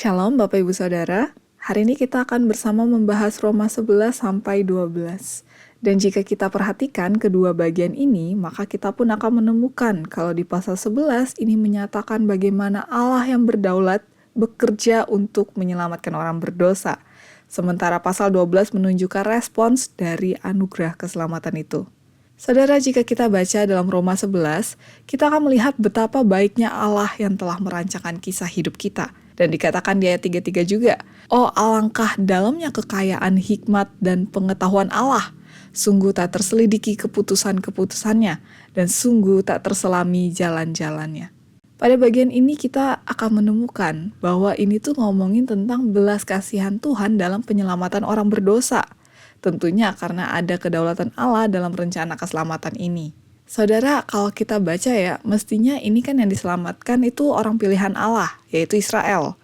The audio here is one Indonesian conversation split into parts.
Shalom Bapak Ibu Saudara, hari ini kita akan bersama membahas Roma 11 sampai 12. Dan jika kita perhatikan kedua bagian ini, maka kita pun akan menemukan kalau di pasal 11 ini menyatakan bagaimana Allah yang berdaulat bekerja untuk menyelamatkan orang berdosa. Sementara pasal 12 menunjukkan respons dari anugerah keselamatan itu. Saudara, jika kita baca dalam Roma 11, kita akan melihat betapa baiknya Allah yang telah merancangkan kisah hidup kita. Dan dikatakan di ayat 33 juga, "Oh alangkah dalamnya kekayaan hikmat dan pengetahuan Allah, sungguh tak terselidiki keputusan-keputusannya, dan sungguh tak terselami jalan-jalannya." Pada bagian ini kita akan menemukan bahwa ini tuh ngomongin tentang belas kasihan Tuhan dalam penyelamatan orang berdosa. Tentunya karena ada kedaulatan Allah dalam rencana keselamatan ini. Saudara, kalau kita baca ya, mestinya ini kan yang diselamatkan itu orang pilihan Allah, yaitu Israel.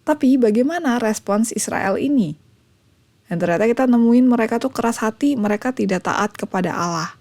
Tapi bagaimana respons Israel ini? Dan ternyata kita nemuin mereka tuh keras hati, mereka tidak taat kepada Allah.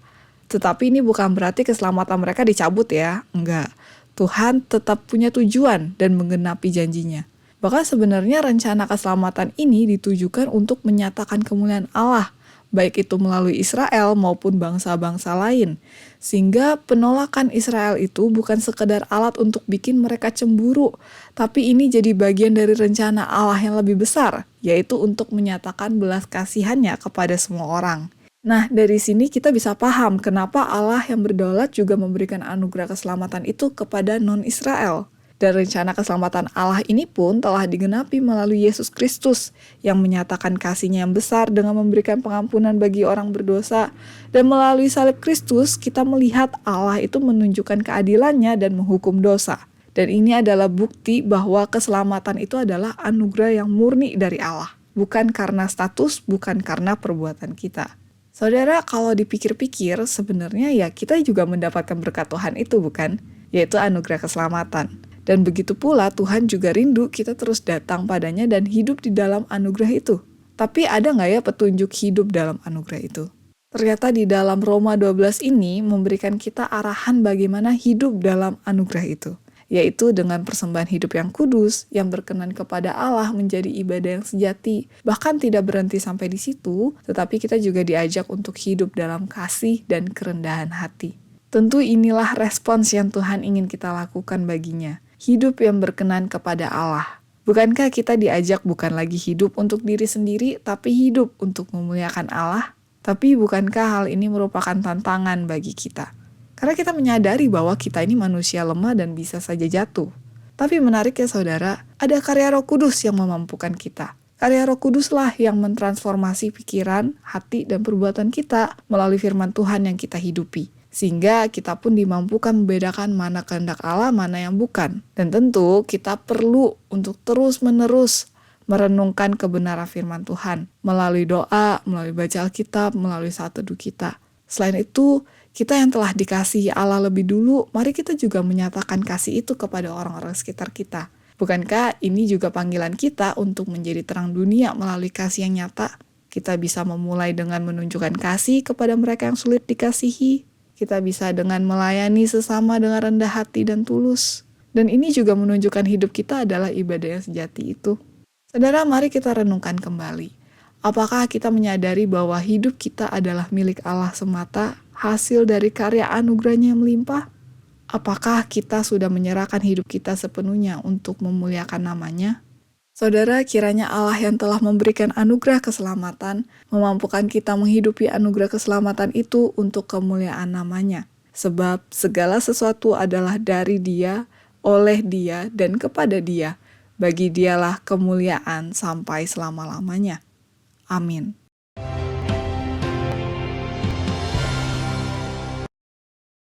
Tetapi ini bukan berarti keselamatan mereka dicabut ya, enggak. Tuhan tetap punya tujuan dan menggenapi janjinya. Bahkan sebenarnya rencana keselamatan ini ditujukan untuk menyatakan kemuliaan Allah, baik itu melalui Israel maupun bangsa-bangsa lain. Sehingga penolakan Israel itu bukan sekedar alat untuk bikin mereka cemburu, tapi ini jadi bagian dari rencana Allah yang lebih besar, yaitu untuk menyatakan belas kasihannya kepada semua orang. Nah, dari sini kita bisa paham kenapa Allah yang berdaulat juga memberikan anugerah keselamatan itu kepada non-Israel. Dan rencana keselamatan Allah ini pun telah digenapi melalui Yesus Kristus yang menyatakan kasih-Nya yang besar dengan memberikan pengampunan bagi orang berdosa. Dan melalui salib Kristus kita melihat Allah itu menunjukkan keadilannya dan menghukum dosa. Dan ini adalah bukti bahwa keselamatan itu adalah anugerah yang murni dari Allah. Bukan karena status, bukan karena perbuatan kita. Saudara, kalau dipikir-pikir sebenarnya ya kita juga mendapatkan berkat Tuhan itu bukan? Yaitu anugerah keselamatan. Dan begitu pula Tuhan juga rindu kita terus datang padanya dan hidup di dalam anugerah itu. Tapi ada nggak ya petunjuk hidup dalam anugerah itu? Ternyata di dalam Roma 12 ini memberikan kita arahan bagaimana hidup dalam anugerah itu. Yaitu dengan persembahan hidup yang kudus, yang berkenan kepada Allah menjadi ibadah yang sejati. Bahkan tidak berhenti sampai di situ, tetapi kita juga diajak untuk hidup dalam kasih dan kerendahan hati. Tentu inilah respons yang Tuhan ingin kita lakukan baginya. Hidup yang berkenan kepada Allah. Bukankah kita diajak bukan lagi hidup untuk diri sendiri, tapi hidup untuk memuliakan Allah? Tapi bukankah hal ini merupakan tantangan bagi kita? Karena kita menyadari bahwa kita ini manusia lemah dan bisa saja jatuh. Tapi menarik ya saudara, ada karya Roh Kudus yang memampukan kita. Karya Roh Kuduslah yang mentransformasi pikiran, hati, dan perbuatan kita melalui firman Tuhan yang kita hidupi. Sehingga kita pun dimampukan membedakan mana kehendak Allah, mana yang bukan. Dan tentu kita perlu untuk terus-menerus merenungkan kebenaran firman Tuhan. Melalui doa, melalui baca Alkitab, melalui saat teduh kita. Selain itu, kita yang telah dikasihi Allah lebih dulu, mari kita juga menyatakan kasih itu kepada orang-orang sekitar kita. Bukankah ini juga panggilan kita untuk menjadi terang dunia melalui kasih yang nyata? Kita bisa memulai dengan menunjukkan kasih kepada mereka yang sulit dikasihi. Kita bisa dengan melayani sesama dengan rendah hati dan tulus. Dan ini juga menunjukkan hidup kita adalah ibadah yang sejati itu. Saudara, mari kita renungkan kembali. Apakah kita menyadari bahwa hidup kita adalah milik Allah semata, hasil dari karya anugerahnya yang melimpah? Apakah kita sudah menyerahkan hidup kita sepenuhnya untuk memuliakan namanya? Saudara, kiranya Allah yang telah memberikan anugerah keselamatan, memampukan kita menghidupi anugerah keselamatan itu untuk kemuliaan namanya. Sebab segala sesuatu adalah dari Dia, oleh Dia, dan kepada Dia. Bagi Dialah kemuliaan sampai selama-lamanya. Amin.